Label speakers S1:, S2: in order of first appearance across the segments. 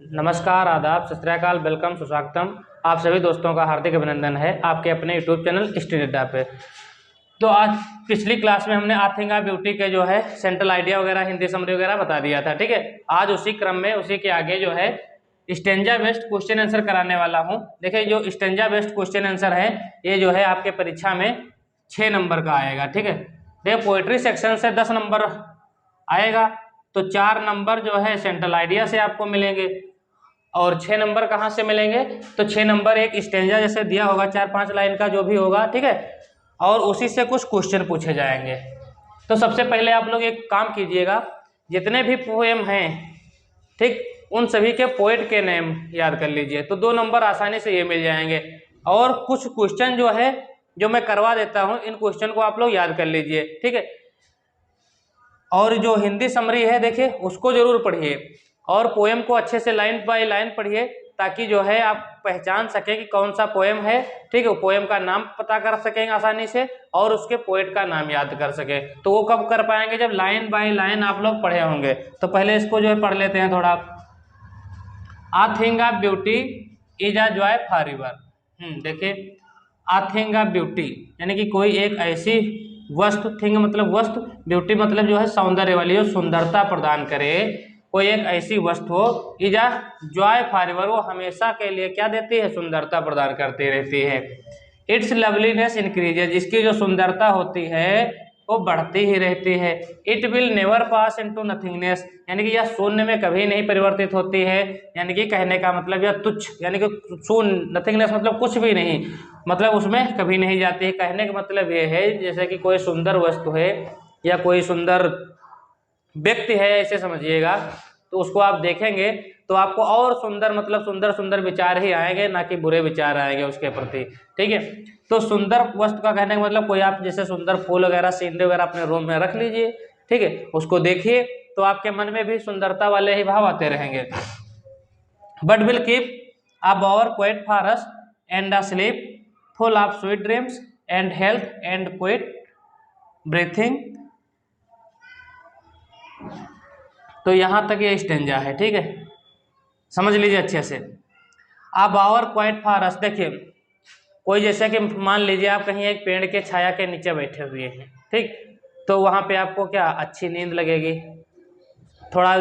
S1: नमस्कार, आदाब, सत श्री अकाल, वेलकम, सुस्वागतम। आप सभी दोस्तों का हार्दिक अभिनंदन है आपके अपने यूट्यूब चैनल स्टडी अड्डा पे। तो आज पिछली क्लास में हमने आथिंग ऑफ ब्यूटी के जो है सेंट्रल आइडिया वगैरह, हिंदी समरी वगैरह बता दिया था। ठीक है, आज उसी क्रम में उसी के आगे जो है स्टेंजा बेस्ड क्वेश्चन आंसर कराने वाला हूँ। देखिए, जो स्टेंजा बेस्ड क्वेश्चन आंसर है ये जो है आपके परीक्षा में 6 नंबर का आएगा। ठीक है, देखिए पोएट्री सेक्शन से 10 नंबर आएगा, तो 4 नंबर जो है सेंट्रल आइडिया से आपको मिलेंगे और 6 नंबर कहाँ से मिलेंगे? तो 6 नंबर एक स्टेंजा जैसे दिया होगा 4-5 लाइन का जो भी होगा, ठीक है, और उसी से कुछ क्वेश्चन पूछे जाएंगे। तो सबसे पहले आप लोग एक काम कीजिएगा, जितने भी पोएम हैं, ठीक, उन सभी के पोएट के नेम याद कर लीजिए, तो 2 नंबर आसानी से ये मिल जाएंगे। और कुछ क्वेश्चन जो है जो मैं करवा देता हूँ, इन क्वेश्चन को आप लोग याद कर लीजिए। ठीक है, और जो हिंदी समरी है देखिए उसको जरूर पढ़िए और पोएम को अच्छे से लाइन बाय लाइन पढ़िए, ताकि जो है आप पहचान सकें कि कौन सा पोएम है। ठीक है, पोएम का नाम पता कर सकेंगे आसानी से और उसके पोएट का नाम याद कर सके। तो वो कब कर पाएंगे? जब लाइन बाय लाइन आप लोग पढ़े होंगे। तो पहले इसको जो है पढ़ लेते हैं थोड़ा। A thing of beauty is a joy forever एवर। देखिए, आ थिंग ऑफ ब्यूटी यानी कि कोई एक ऐसी वस्तु, थिंग मतलब वस्तु, ब्यूटी मतलब जो है सौंदर्य वाली, जो सुंदरता प्रदान करे, कोई एक ऐसी वस्तु हो, is a joy forever ever, वो हमेशा के लिए क्या देती है? सुंदरता प्रदान करती रहती है। इट्स लवलीनेस इंक्रीजेज, इसकी जो सुंदरता होती है वो बढ़ती ही रहती है। It will never pass into nothingness, यानी कि यह शून्य में कभी नहीं परिवर्तित होती है। यानी कि कहने का मतलब यह तुच्छ, यानी कि शून्य, नथिंगनेस मतलब कुछ भी नहीं, मतलब उसमें कभी नहीं जाती है। कहने का मतलब ये है जैसे कि कोई सुंदर वस्तु है या कोई सुंदर व्यक्ति है, ऐसे समझिएगा, तो उसको आप देखेंगे तो आपको और सुंदर, मतलब सुंदर सुंदर विचार ही आएंगे, ना कि बुरे विचार आएंगे उसके प्रति। ठीक है, तो सुंदर वस्तु का कहने का मतलब कोई आप जैसे सुंदर फूल वगैरह, सीनरी वगैरह अपने रूम में रख लीजिए। ठीक है, उसको देखिए तो आपके मन में भी सुंदरता वाले ही भाव आते रहेंगे। But will keep a bower quiet for us and a sleep full of sweet dreams and health and quiet breathing. तो यहाँ तक ये स्टेंजा है। ठीक है, समझ लीजिए अच्छे से। अब आवर क्वाइट फॉर अस, देखिए कोई जैसे कि मान लीजिए आप कहीं एक पेड़ के छाया के नीचे बैठे हुए हैं, ठीक, तो वहाँ पे आपको क्या अच्छी नींद लगेगी, थोड़ा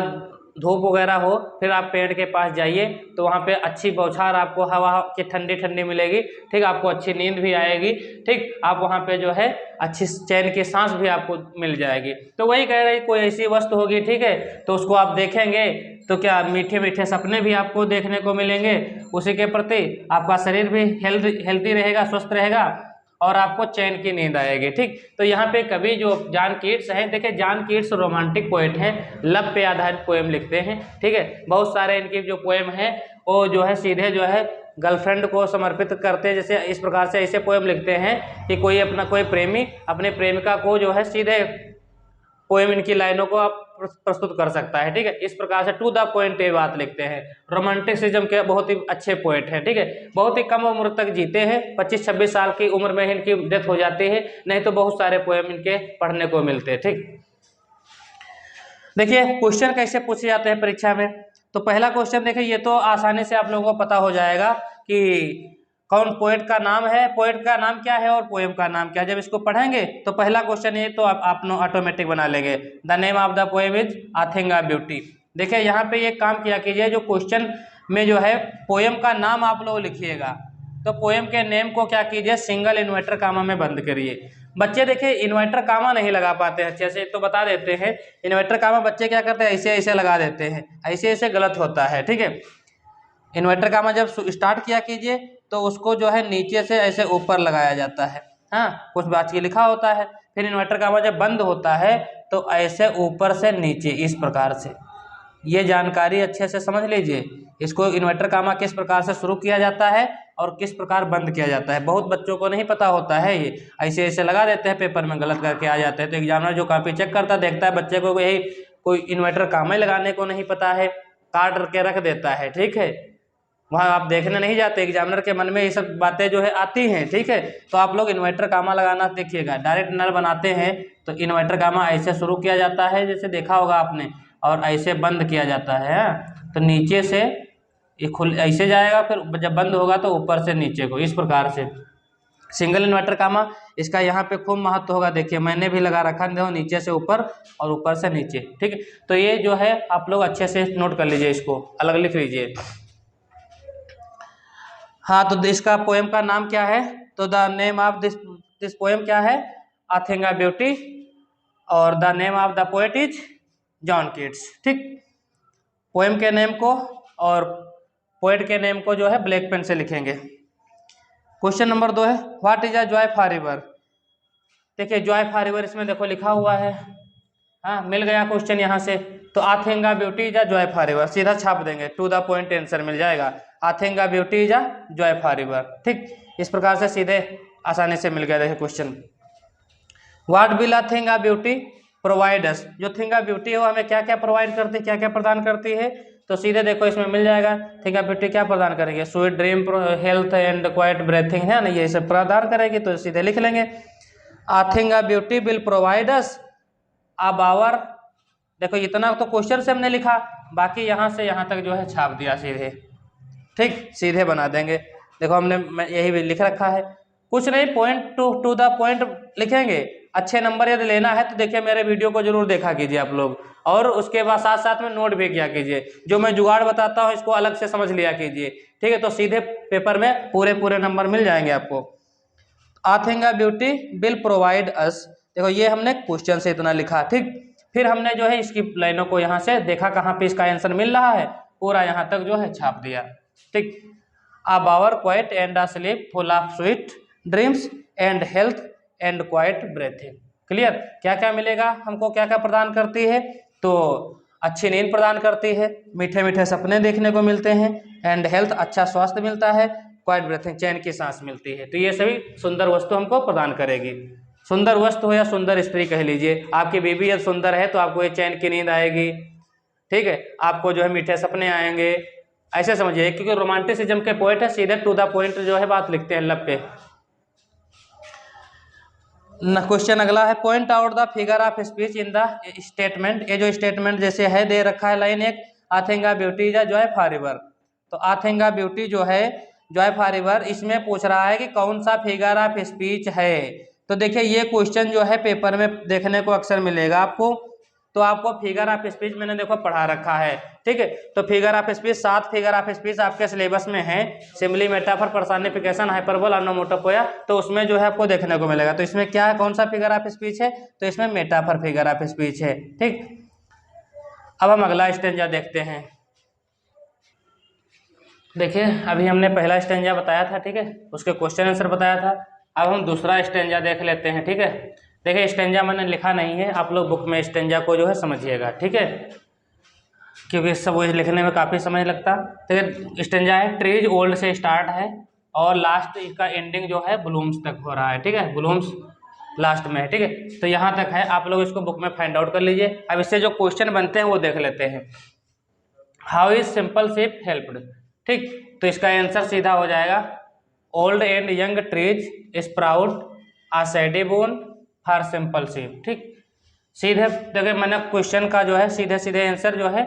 S1: धूप वगैरह हो, फिर आप पेड़ के पास जाइए तो वहाँ पे अच्छी बौछार आपको हवा की ठंडी ठंडी मिलेगी। ठीक, आपको अच्छी नींद भी आएगी। ठीक, आप वहाँ पे जो है अच्छी चैन की सांस भी आपको मिल जाएगी। तो वही कह रहे, कोई ऐसी वस्तु होगी, ठीक है, तो उसको आप देखेंगे तो क्या मीठे मीठे सपने भी आपको देखने को मिलेंगे, उसी के प्रति आपका शरीर भी हेल्दी रहेगा, स्वस्थ रहेगा और आपको चैन की नींद आएगी। ठीक, तो यहाँ पे कवि जो जॉन कीट्स हैं, देखिए जॉन कीट्स रोमांटिक पोएट हैं, लव पे आधारित पोएम लिखते हैं। ठीक है, बहुत सारे इनकी जो पोएम हैं वो जो है सीधे जो है गर्लफ्रेंड को समर्पित करते हैं। जैसे इस प्रकार से ऐसे पोएम लिखते हैं कि कोई प्रेमी अपने प्रेमिका को जो है सीधे पोएम इनकी लाइनों को आप प्रस्तुत कर सकता है। ठीक है, इस प्रकार से टू द पॉइंट ये बात लिखते हैं। रोमांटिसिज्म के बहुत ही अच्छे पोएट हैं। ठीक है, बहुत ही कम उम्र तक जीते हैं, 25-26 साल की उम्र में इनकी डेथ हो जाती है, नहीं तो बहुत सारे पोएम इनके पढ़ने को मिलते हैं। ठीक, देखिए क्वेश्चन कैसे पूछे जाते हैं परीक्षा में। तो पहला क्वेश्चन देखिए, ये तो आसानी से आप लोगों को पता हो जाएगा कि कौन पोएट का नाम है, पोएट का नाम क्या है और पोएम का नाम क्या है। जब इसको पढ़ेंगे तो पहला क्वेश्चन ये तो आप ऑटोमेटिक बना लेंगे, the name of the poem is a thing of beauty. देखिए यहाँ पे ये काम किया कीजिए, जो क्वेश्चन में जो है पोएम का नाम आप लोग लिखिएगा, तो पोएम के नेम को क्या कीजिए, सिंगल इन्वर्टर कामा में बंद करिए। बच्चे देखिए इन्वर्टर कामा नहीं लगा पाते हैं अच्छे से, तो बता देते हैं, इन्वर्टर कामा बच्चे क्या करते हैं, ऐसे ऐसे लगा देते हैं, ऐसे ऐसे गलत होता है। ठीक है, इन्वर्टर कामा जब स्टार्ट किया कीजिए तो उसको जो है नीचे से ऐसे ऊपर लगाया जाता है, हाँ, कुछ बात की लिखा होता है। फिर इन्वर्टर कामा जब बंद होता है तो ऐसे ऊपर से नीचे, इस प्रकार से। ये जानकारी अच्छे से समझ लीजिए, इसको इन्वर्टर कामा किस प्रकार से शुरू किया जाता है और किस प्रकार बंद किया जाता है। बहुत बच्चों को नहीं पता होता है, ये ऐसे ऐसे लगा देते हैं, पेपर में गलत करके आ जाते हैं। तो एग्जामिनर जो कॉपी चेक करता है देखता है बच्चे को यही कोई इन्वर्टर कामा ही लगाने को नहीं पता है, काट के रख देता है। ठीक है, वहाँ आप देखने नहीं जाते, एग्जामिनर के मन में ये सब बातें जो है आती हैं। ठीक है, तो आप लोग इन्वर्टर कामा लगाना देखिएगा। डायरेक्ट नल बनाते हैं तो इन्वर्टर कामा ऐसे शुरू किया जाता है, जैसे देखा होगा आपने, और ऐसे बंद किया जाता है। तो नीचे से ये खुल ऐसे जाएगा, फिर जब बंद होगा तो ऊपर से नीचे को, इस प्रकार से। सिंगल इन्वर्टर कामा, इसका यहाँ पे खूब महत्व होगा। देखिए मैंने भी लगा रखा है, देखो नीचे से ऊपर और ऊपर से नीचे, ठीक है। तो ये जो है आप लोग अच्छे से नोट कर लीजिए, इसको अलग लिख लीजिए। हाँ, तो इसका पोएम का नाम क्या है? तो the name of this poem क्या है? आथिंगा ब्यूटी, और the name of the poet is John Keats, ठीक। पोएम के नेम को और पोएट के नेम को जो है ब्लैक पेन से लिखेंगे। क्वेश्चन नंबर 2 है, what is a joy for river. देखिए जॉय फॉर रिवर इसमें देखो लिखा हुआ है, हाँ मिल गया क्वेश्चन यहाँ से। तो a thing of beauty is a joy forever, सीधा छाप देंगे, टू द पॉइंट आंसर मिल जाएगा। A thing of beauty is a joy forever, ठीक। इस प्रकार से सीधे आसानी से मिल गया। देखिए question, what will a thing a beauty provide us. जो थिंग अ ब्यूटी है वो हमें क्या क्या प्रोवाइड करती है, क्या क्या प्रदान करती है? तो सीधे देखो इसमें मिल जाएगा, थिंग अ ब्यूटी क्या प्रदान करेंगे? Sweet dream, health and quiet breathing, है ना, ये सब प्रदान करेगी। तो सीधे लिख लेंगे, a thing a beauty will provide us a bower. देखो इतना तो क्वेश्चन से हमने लिखा, बाकी यहाँ से यहाँ तक जो है छाप दिया सीधे, ठीक, सीधे बना देंगे। देखो हमने यही भी लिख रखा है, कुछ नहीं, पॉइंट टू द पॉइंट लिखेंगे। अच्छे नंबर यदि लेना है तो देखिए मेरे वीडियो को जरूर देखा कीजिए आप लोग, और उसके बाद साथ साथ में नोट भी किया कीजिए। जो मैं जुगाड़ बताता हूँ इसको अलग से समझ लिया कीजिए, ठीक है। तो सीधे पेपर में पूरे नंबर मिल जाएंगे आपको। A thing a beauty will provide us, देखो ये हमने क्वेश्चन से इतना लिखा, ठीक। फिर हमने जो है इसकी लाइनों को यहाँ से देखा कहाँ पे इसका आंसर मिल रहा है, पूरा यहाँ तक जो है छाप दिया, ठीक। A bower quiet and a sleep full of sweet dreams and health and quiet breathing. Clear? क्या क्या मिलेगा हमको, क्या क्या प्रदान करती है? तो अच्छी नींद प्रदान करती है, मीठे मीठे सपने देखने को मिलते हैं, एंड हेल्थ अच्छा स्वास्थ्य मिलता है, क्वाइट ब्रीथिंग चैन की सांस मिलती है। तो ये सभी सुंदर वस्तु हमको प्रदान करेगी। सुंदर वस्तु हो या सुंदर स्त्री कह लीजिए, आपकी बीवी यदि सुंदर है तो आपको ये चैन की नींद आएगी, ठीक है, आपको जो है मीठे सपने आएंगे, ऐसे समझिए। क्योंकि रोमांटिसिज्म के पोएट है, सीधे टू द पॉइंट जो है बात लिखते हैं लब पे। क्वेश्चन अगला है, point out the figure of speech in the statement. ये जो स्टेटमेंट जैसे है दे रखा है लाइन एक, a thing a beauty is a joy forever. तो आ थिंग अ ब्यूटी जो है जॉय फॉर रिवर, इसमें पूछ रहा है कि कौन सा फिगर ऑफ स्पीच है। तो देखिए ये क्वेश्चन जो है पेपर में देखने को अक्सर मिलेगा आपको। तो आपको फिगर ऑफ स्पीच मैंने देखो पढ़ा रखा है, ठीक है। तो figure of speech 7 figure of speech आपके सिलेबस में है, सिंबली, मेटाफर, पर्सनिफिकेशन, हाइपरबोल, ओनोमोटोपोया। तो उसमें जो है आपको देखने को मिलेगा। तो इसमें क्या है, कौन सा फिगर ऑफ स्पीच है? तो इसमें मेटाफर फिगर ऑफ स्पीच है, ठीक। अब हम अगला स्टेंजा देखते हैं। देखिए अभी हमने पहला स्टेंजा बताया था, ठीक है, उसके क्वेश्चन आंसर बताया था। अब हम दूसरा स्टेंजा देख लेते हैं, ठीक है। देखिए स्टेंजा मैंने लिखा नहीं है, आप लोग बुक में स्टेंजा को जो है समझिएगा, ठीक है, क्योंकि सब वो लिखने में काफ़ी समय लगता। तो स्टेंजा है, ट्रीज ओल्ड से स्टार्ट है और लास्ट इसका एंडिंग जो है ब्लूम्स तक हो रहा है, ठीक है, ब्लूम्स लास्ट में है, ठीक है। तो यहाँ तक है, आप लोग इसको बुक में फाइंड आउट कर लीजिए। अब इससे जो क्वेश्चन बनते हैं वो देख लेते हैं। How is simple sheep helped, ठीक। तो इसका आंसर सीधा हो जाएगा, old and young trees sprout a shady boon for simple sheep, ठीक। सीधे देखिए मैंने क्वेश्चन का जो है सीधे सीधे आंसर जो है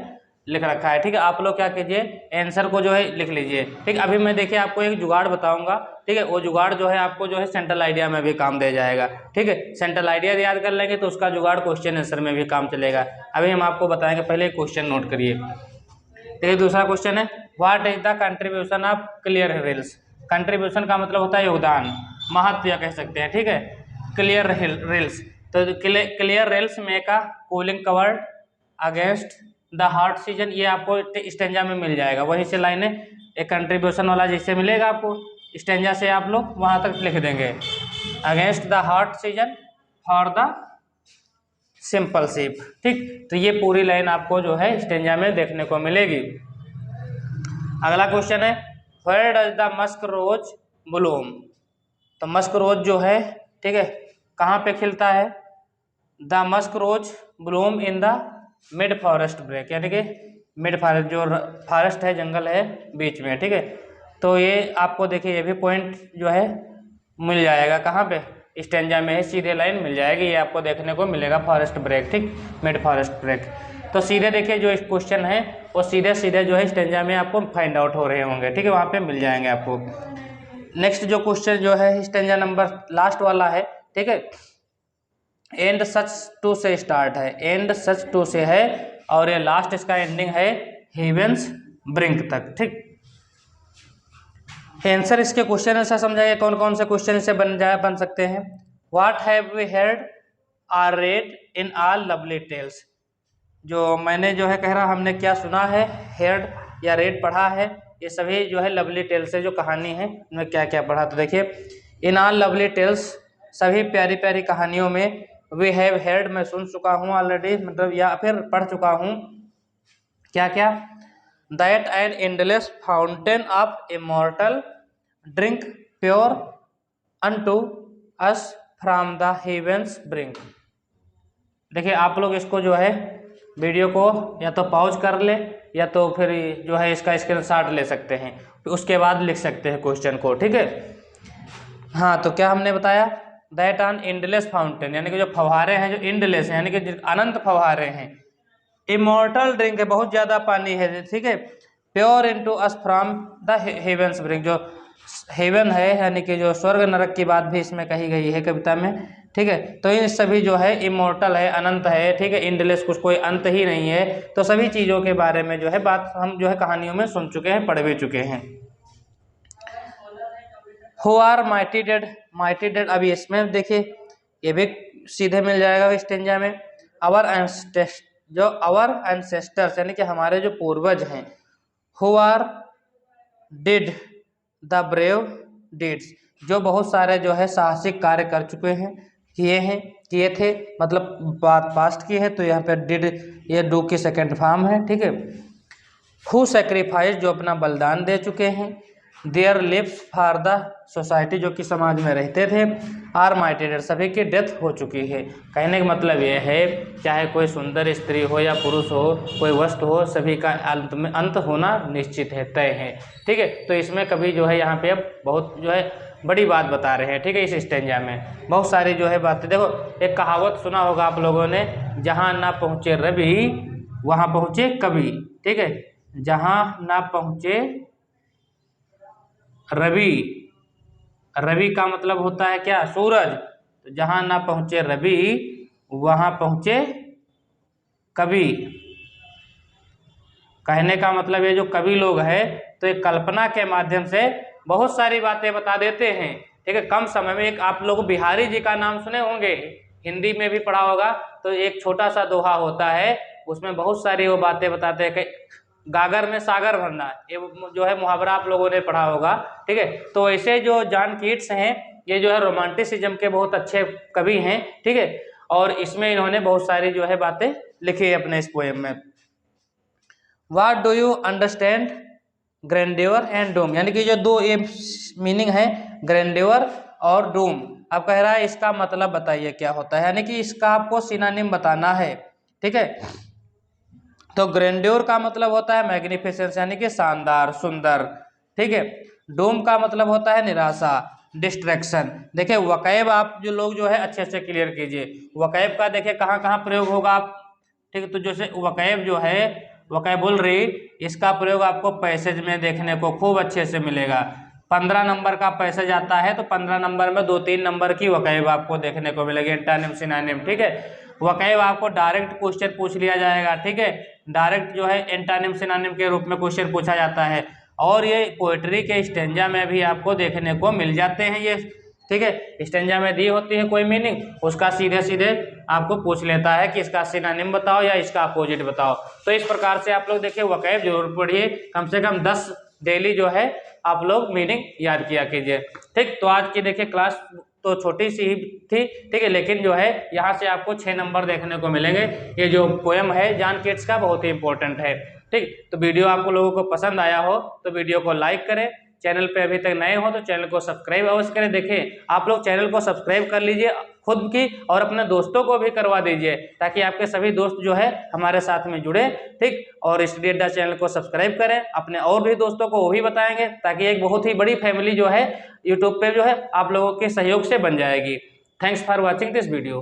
S1: लिख रखा है, ठीक है। आप लोग क्या कीजिए, आंसर को जो है लिख लीजिए, ठीक। अभी मैं देखिए आपको एक जुगाड़ बताऊंगा, ठीक है, वो जुगाड़ जो है आपको जो है सेंट्रल आइडिया में भी काम दे जाएगा, ठीक है। सेंट्रल आइडिया याद कर लेंगे तो उसका जुगाड़ क्वेश्चन आंसर में भी काम चलेगा। अभी हम आपको बताएंगे, पहले क्वेश्चन नोट करिए। देखिए दूसरा क्वेश्चन है, what is the contribution of clear reels. Contribution का मतलब होता है योगदान, महत्व या कह सकते हैं, ठीक है। क्लियर रिल्स, तो clear reels make a cooling covered against the hot season, ये आपको स्टेंजा में मिल जाएगा। वहीं से लाइनें एक कंट्रीब्यूशन वाला जैसे मिलेगा आपको स्टेंजा से, आप लोग वहां तक लिख देंगे, against the hot season for the simple sheep, ठीक। तो ये पूरी लाइन आपको जो है स्टेंजा में देखने को मिलेगी। अगला क्वेश्चन है, where does the musk rose bloom. तो मस्क रोज जो है, ठीक है, कहाँ पे खिलता है? The musk rose bloom in the mid forest brake, यानी कि मिड फॉरेस्ट, जो फॉरेस्ट है, जंगल है बीच में, ठीक है। तो ये आपको देखिए ये भी पॉइंट जो है मिल जाएगा, कहाँ पे? स्टेंजा में है, सीधे लाइन मिल जाएगी, ये आपको देखने को मिलेगा फॉरेस्ट ब्रेक, ठीक, मिड फॉरेस्ट ब्रेक। तो सीधे देखिए जो क्वेश्चन है वो सीधे सीधे जो है स्टेंजा में आपको फाइंड आउट हो रहे होंगे, ठीक है, वहाँ पे मिल जाएंगे आपको। नेक्स्ट जो क्वेश्चन जो है स्टेंजा नंबर लास्ट वाला है, ठीक है, एंड सच टू से स्टार्ट है, एंड सच टू से है और ये लास्ट इसका एंडिंग है हेवेंस ब्रिंक तक, ठीक। आंसर इसके क्वेश्चन ऐसा समझाइए कौन कौन से क्वेश्चन से बन सकते हैं। What have we heard or read in all lovely tales, जो मैंने जो है कह रहा हमने क्या सुना है, हेard या रेड पढ़ा है, ये सभी जो है लवली टेल्स से जो कहानी है उनमें क्या क्या पढ़ा। तो देखिए इन ऑल लवली टेल्स, सभी प्यारी प्यारी कहानियों में, वी हैव हेard मैं सुन चुका हूँ ऑलरेडी, मतलब या फिर पढ़ चुका हूँ, क्या क्या, that an endless fountain of immortal drink pour unto us from the heaven's brink. देखिए आप लोग इसको जो है वीडियो को या तो पॉज कर ले या तो फिर जो है इसका स्क्रीनशॉट ले सकते हैं, तो उसके बाद लिख सकते हैं क्वेश्चन को, ठीक है। हाँ तो क्या हमने बताया, दैट ऑन एंडलेस फाउंटेन, यानी कि जो फव्वारे हैं जो एंडलेस हैं, यानी कि अनंत फव्वारे हैं, इमॉर्टल ड्रिंक है, बहुत ज़्यादा पानी है, ठीक है, pour into us from the heaven's brink, जो हेवन है यानी कि जो स्वर्ग नरक की बात भी इसमें कही गई है कविता में, ठीक है। तो ये सभी जो है इमॉर्टल है, अनंत है, ठीक है, एंडलेस, कुछ कोई अंत ही नहीं है, तो सभी चीज़ों के बारे में जो है बात हम जो है कहानियों में सुन चुके हैं, पढ़ भी चुके हैं। Who are mighty dead, mighty dead, अभी इसमें देखिए ये भी सीधे मिल जाएगा स्टेंजा में, आवर जो आवर एंसेस्टर्स यानी कि हमारे जो पूर्वज हैं, who are did the brave deeds, जो बहुत सारे जो है साहसिक कार्य कर चुके हैं, किए थे, मतलब बात पास्ट की है, तो यहाँ पे डिड ये डू की सेकेंड फॉर्म है, ठीक है। हु सेक्रीफाइस, जो अपना बलिदान दे चुके हैं, their lives for the society, जो कि समाज में रहते थे, आर माइटेड, सभी की डेथ हो चुकी है। कहने का मतलब ये है चाहे कोई सुंदर स्त्री हो या पुरुष हो, कोई वस्तु हो, सभी का अंत में अंत होना निश्चित है, तय है, ठीक है। तो इसमें कभी जो है यहाँ पे अब बहुत जो है बड़ी बात बता रहे हैं, ठीक है, इस स्टेंजा में बहुत सारी जो है बातें। देखो एक कहावत सुना होगा आप लोगों ने, जहाँ ना पहुँचे रवि वहाँ पहुँचे कवि, ठीक है, जहाँ ना पहुँचे रवि, रवि का मतलब होता है क्या, सूरज, तो जहाँ ना पहुँचे रवि वहाँ पहुँचे कवि। कहने का मतलब ये जो कवि लोग हैं तो एक कल्पना के माध्यम से बहुत सारी बातें बता देते हैं, ठीक है, कम समय में। एक आप लोग बिहारी जी का नाम सुने होंगे, हिंदी में भी पढ़ा होगा, तो एक छोटा सा दोहा होता है, उसमें बहुत सारी वो बातें बताते हैं कि गागर में सागर भरना, ये जो है मुहावरा आप लोगों ने पढ़ा होगा, ठीक है। तो ऐसे जो जॉन कीट्स हैं ये जो है रोमांटिसिज्म के बहुत अच्छे कवि हैं, ठीक है, और इसमें इन्होंने बहुत सारी जो है बातें लिखी है अपने इस पोएम में। What do you understand grandeur and Doom, यानी कि जो दो ये मीनिंग है ग्रैंड्योर और डूम, अब कह रहा है इसका मतलब बताइए क्या होता है, यानी कि इसका आपको सिनोनिम बताना है, ठीक है। तो ग्रैंड्योर का मतलब होता है मैग्निफिसेंस, यानी कि शानदार, सुंदर, ठीक है। डूम का मतलब होता है निराशा, डिस्ट्रैक्शन। देखिए वकैब आप जो लोग जो है अच्छे से क्लियर कीजिए, वकैब का देखिए कहाँ कहाँ प्रयोग होगा आप, ठीक है। तो जैसे वकैब जो है, वोकैबुलरी, इसका प्रयोग आपको पैसेज में देखने को खूब अच्छे से मिलेगा। 15 नंबर का पैसेज आता है तो 15 नंबर में 2-3 नंबर की वकैब आपको देखने को मिलेगी, एंटानिम सिनोनिम, ठीक है। वकैब आपको डायरेक्ट क्वेश्चन पूछ लिया जाएगा, ठीक है, डायरेक्ट जो है एंटानिम सिनोनिम के रूप में क्वेश्चन पूछा जाता है, और ये पोएट्री के स्टेंजा में भी आपको देखने को मिल जाते हैं ये, ठीक है। स्टेंजा में दी होती है कोई मीनिंग, उसका सीधे सीधे आपको पूछ लेता है कि इसका सिनोनिम बताओ या इसका अपोजिट बताओ। तो इस प्रकार से आप लोग देखिए वकैब जरूर पढ़िए, कम से कम 10 डेली जो है आप लोग मीनिंग याद किया कीजिए, ठीक। तो आज की देखिए क्लास तो छोटी सी ही थी, ठीक है, लेकिन जो है यहाँ से आपको 6 नंबर देखने को मिलेंगे। ये जो पोएम है जॉन कीट्स का बहुत ही इंपॉर्टेंट है, ठीक। तो वीडियो आपको लोगों को पसंद आया हो तो वीडियो को लाइक करें, चैनल पे अभी तक नए हो तो चैनल को सब्सक्राइब अवश्य करें। देखिए आप लोग चैनल को सब्सक्राइब कर लीजिए खुद की, और अपने दोस्तों को भी करवा दीजिए, ताकि आपके सभी दोस्त जो है हमारे साथ में जुड़े, ठीक। और स्टडी अड्डा चैनल को सब्सक्राइब करें, अपने और भी दोस्तों को वो भी बताएंगे, ताकि एक बहुत ही बड़ी फैमिली जो है यूट्यूब पे जो है आप लोगों के सहयोग से बन जाएगी। Thanks for watching this video.